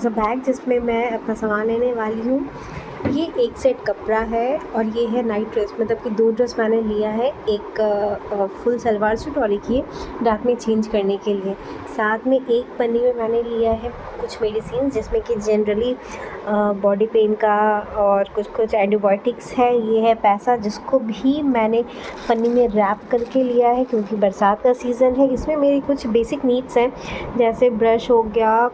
Bag जिसमें मैं अपना सामान लेने वाली हूँ। ये एक सेट कपड़ा है और ये है नाइट ड्रेस, मतलब कि 2 ड्रेस मैंने लिया है, एक फुल सलवार सूट और एक ये रात में चेंज करने के लिए। साथ में एक पन्नी में मैंने लिया है कुछ मेडिसिन, जिसमें कि जनरली बॉडी पेन का और कुछ एंटीबायोटिक्स है। ये है पैसा, जिसको भी मैंने पन्नी में रैप करके लिया है क्योंकि बरसात का सीज़न है। इसमें मेरी कुछ बेसिक नीड्स हैं, जैसे ब्रश हो गया,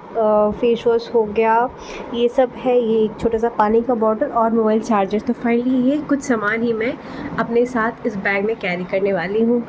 फेस वॉश हो गया, ये सब है। ये एक छोटा सा पानी का बॉटल और मोबाइल चार्जर। तो फाइनली ये कुछ सामान ही मैं अपने साथ इस बैग में कैरी करने वाली हूँ।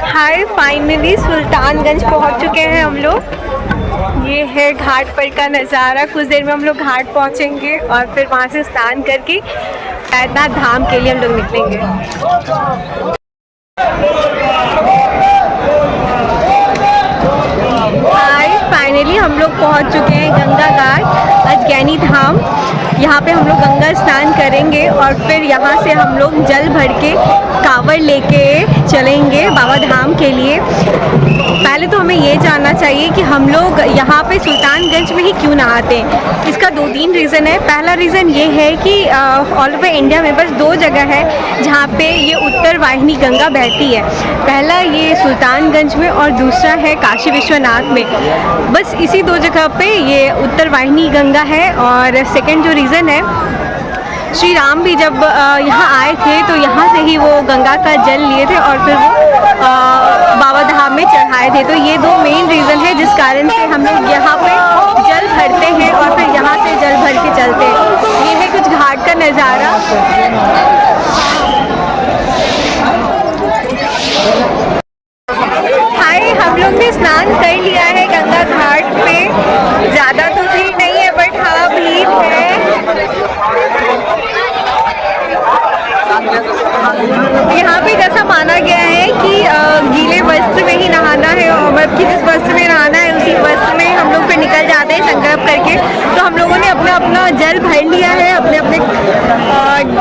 हाय, फाइनली सुल्तानगंज पहुंच चुके हैं हम लोग। ये है घाट पर का नज़ारा। कुछ देर में हम लोग घाट पहुंचेंगे और फिर वहां से स्नान करके बैद्यनाथ धाम के लिए हम लोग निकलेंगे। हाय, फाइनली हम लोग पहुंच चुके हैं गंगा घाट अजगैनी धाम। यहाँ पे हम लोग गंगा स्नान करेंगे और फिर यहाँ से हम लोग जल भर के कांवड़ लेके चलेंगे बाबा धाम के लिए। पहले तो हमें ये जानना चाहिए कि हम लोग यहाँ पे सुल्तानगंज में ही क्यों नहाते हैं। इसका 2-3 रीज़न है। पहला रीज़न ये है कि ऑल ओवर इंडिया में बस 2 जगह है जहाँ पे ये उत्तर वाहिनी गंगा बहती है। पहला ये सुल्तानगंज में और दूसरा है काशी विश्वनाथ में। बस इसी 2 जगह पे ये उत्तर वाहिनी गंगा है। और सेकेंड जो रीज़न है, श्री राम भी जब यहाँ आए थे तो यहाँ से ही वो गंगा का जल लिए थे और फिर वो बाबा धाम में चढ़ाए थे। तो ये 2 मेन रीज़न है जिस कारण से हम लोग यहाँ पे जल भरते हैं और फिर यहाँ से जल भर के चलते हैं। ये है कुछ घाट का नज़ारा। हाय, हम लोग ने स्नान कर लिया है गंगा घाट पे। ज़्यादा तो भीड़ नहीं है, बट हाँ भीड़ है। यहाँ पे जैसा माना गया है कि गीले वस्त्र में ही नहाना है, और मतलब कि जिस वस्त्र में नहाना है उसी वस्त्र में हम लोग फिर निकल जाते हैं संकल्प करके। तो हम लोगों ने अपना अपना जल भर लिया है अपने अपने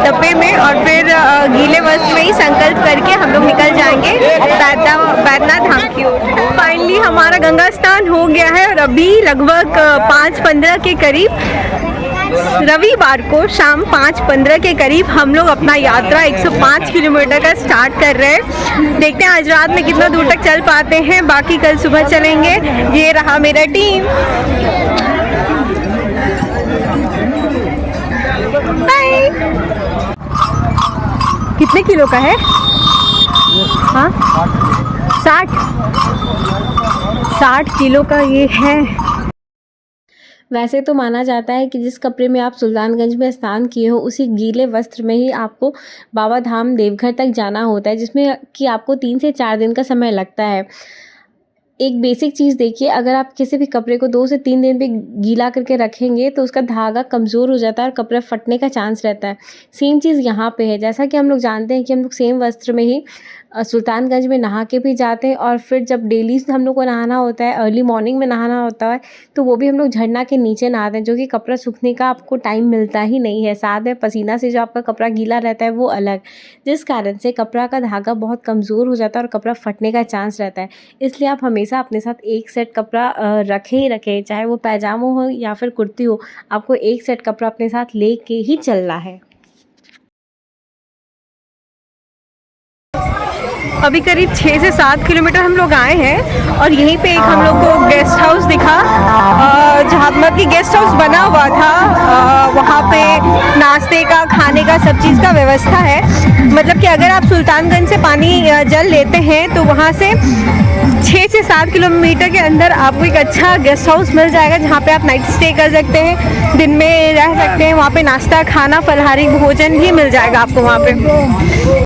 डब्बे में और फिर गीले वस्त्र में ही संकल्प करके हम लोग निकल जाएंगे बैद्यनाथ धाम की ओर। फाइनली हमारा गंगा स्नान हो गया है और अभी लगभग 5:15 के करीब, रविवार को शाम 5:15 के करीब हम लोग अपना यात्रा 105 किलोमीटर का स्टार्ट कर रहे हैं। देखते हैं आज रात में कितना दूर तक चल पाते हैं, बाकी कल सुबह चलेंगे। ये रहा मेरा टीम। बाय। कितने किलो का है? हाँ, 60 किलो का ये है। वैसे तो माना जाता है कि जिस कपड़े में आप सुल्तानगंज में स्नान किए हो उसी गीले वस्त्र में ही आपको बाबा धाम देवघर तक जाना होता है, जिसमें कि आपको 3 से 4 दिन का समय लगता है। एक बेसिक चीज़ देखिए, अगर आप किसी भी कपड़े को 2 से 3 दिन पे गीला करके रखेंगे तो उसका धागा कमज़ोर हो जाता है और कपड़ा फटने का चांस रहता है। सेम चीज़ यहाँ पे है। जैसा कि हम लोग जानते हैं कि हम लोग सेम वस्त्र में ही सुल्तानगंज में नहा के भी जाते हैं और फिर जब डेली हम लोग को नहाना होता है, अर्ली मॉर्निंग में नहाना होता है, तो वो भी हम लोग झरना के नीचे नहाते हैं, जो कि कपड़ा सूखने का आपको टाइम मिलता ही नहीं है। साथ में पसीना से जो आपका कपड़ा गीला रहता है वो अलग, जिस कारण से कपड़ा का धागा बहुत कमज़ोर हो जाता है और कपड़ा फटने का चांस रहता है। इसलिए आप हमेशा अपने साथ एक सेट कपड़ा रखे ही रखें, चाहे वो पैजामा हो या फिर कुर्ती हो, आपको एक सेट कपड़ा अपने साथ ले के ही चलना है। अभी करीब 6 से 7 किलोमीटर हम लोग आए हैं और यहीं पे एक हम लोग को गेस्ट हाउस दिखा, जहाँ मतलब कि गेस्ट हाउस बना हुआ था। वहाँ पे नाश्ते का, खाने का, सब चीज़ का व्यवस्था है। मतलब कि अगर आप सुल्तानगंज से पानी जल लेते हैं तो वहाँ से 6 से 7 किलोमीटर के अंदर आपको एक अच्छा गेस्ट हाउस मिल जाएगा, जहाँ पे आप नाइट स्टे कर सकते हैं, दिन में रह सकते हैं। वहाँ पे नाश्ता, खाना, फलाहारी भोजन भी मिल जाएगा आपको वहाँ पे।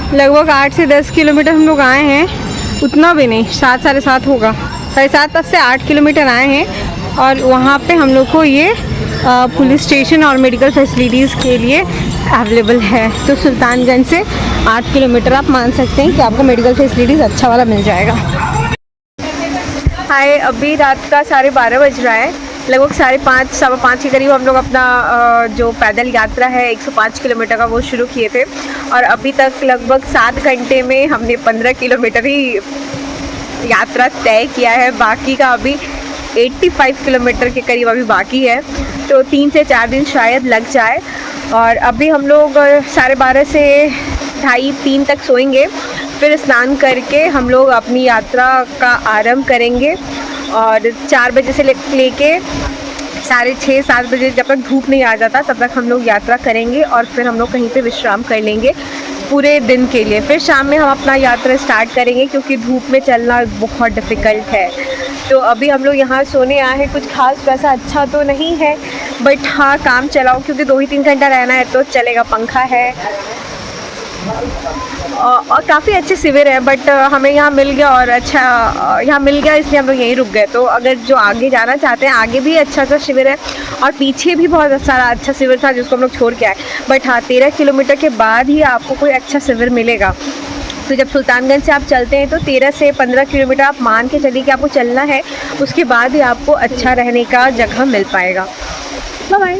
लगभग 8 से 10 किलोमीटर हम लोग आए हैं, उतना भी नहीं, 7 साढ़े 7 होगा, 7.5 से 8 किलोमीटर आए हैं। और वहाँ पे हम लोग को ये पुलिस स्टेशन और मेडिकल फैसिलिटीज़ के लिए अवेलेबल है। तो सुल्तानगंज से 8 किलोमीटर आप मान सकते हैं कि आपको मेडिकल फैसिलिटीज़ अच्छा वाला मिल जाएगा। हाय, अभी रात का 12:30 बज रहा है। लगभग 5:30 सवा 5 के करीब हम लोग अपना जो पैदल यात्रा है 105 किलोमीटर का वो शुरू किए थे और अभी तक लगभग 7 घंटे में हमने 15 किलोमीटर ही यात्रा तय किया है। बाकी का अभी 85 किलोमीटर के करीब अभी बाकी है, तो 3 से 4 दिन शायद लग जाए। और अभी हम लोग 12:30 से 2:30-3 तक सोएंगे, फिर स्नान करके हम लोग अपनी यात्रा का आरंभ करेंगे और 4 बजे से लेके 6:30-7 बजे जब तक धूप नहीं आ जाता तब तक हम लोग यात्रा करेंगे और फिर हम लोग कहीं पे विश्राम कर लेंगे पूरे दिन के लिए। फिर शाम में हम अपना यात्रा स्टार्ट करेंगे क्योंकि धूप में चलना बहुत डिफ़िकल्ट है। तो अभी हम लोग यहाँ सोने आए हैं। कुछ खास वैसा अच्छा तो नहीं है, बट हाँ काम चलाओ क्योंकि 2 ही 3 घंटा रहना है तो चलेगा। पंखा है और काफ़ी अच्छे शिविर है, बट हमें यहाँ मिल गया और अच्छा यहाँ मिल गया इसलिए हम लोग यहीं रुक गए। तो अगर जो आगे जाना चाहते हैं, आगे भी अच्छा सा शिविर है और पीछे भी बहुत सारा अच्छा शिविर था जिसको हम लोग छोड़ के आए। बट हाँ 13 किलोमीटर के बाद ही आपको कोई अच्छा शिविर मिलेगा। तो जब सुल्तानगंज से आप चलते हैं तो 13 से 15 किलोमीटर आप मान के चलिए कि आपको चलना है, उसके बाद ही आपको अच्छा रहने का जगह मिल पाएगा। Bye bye.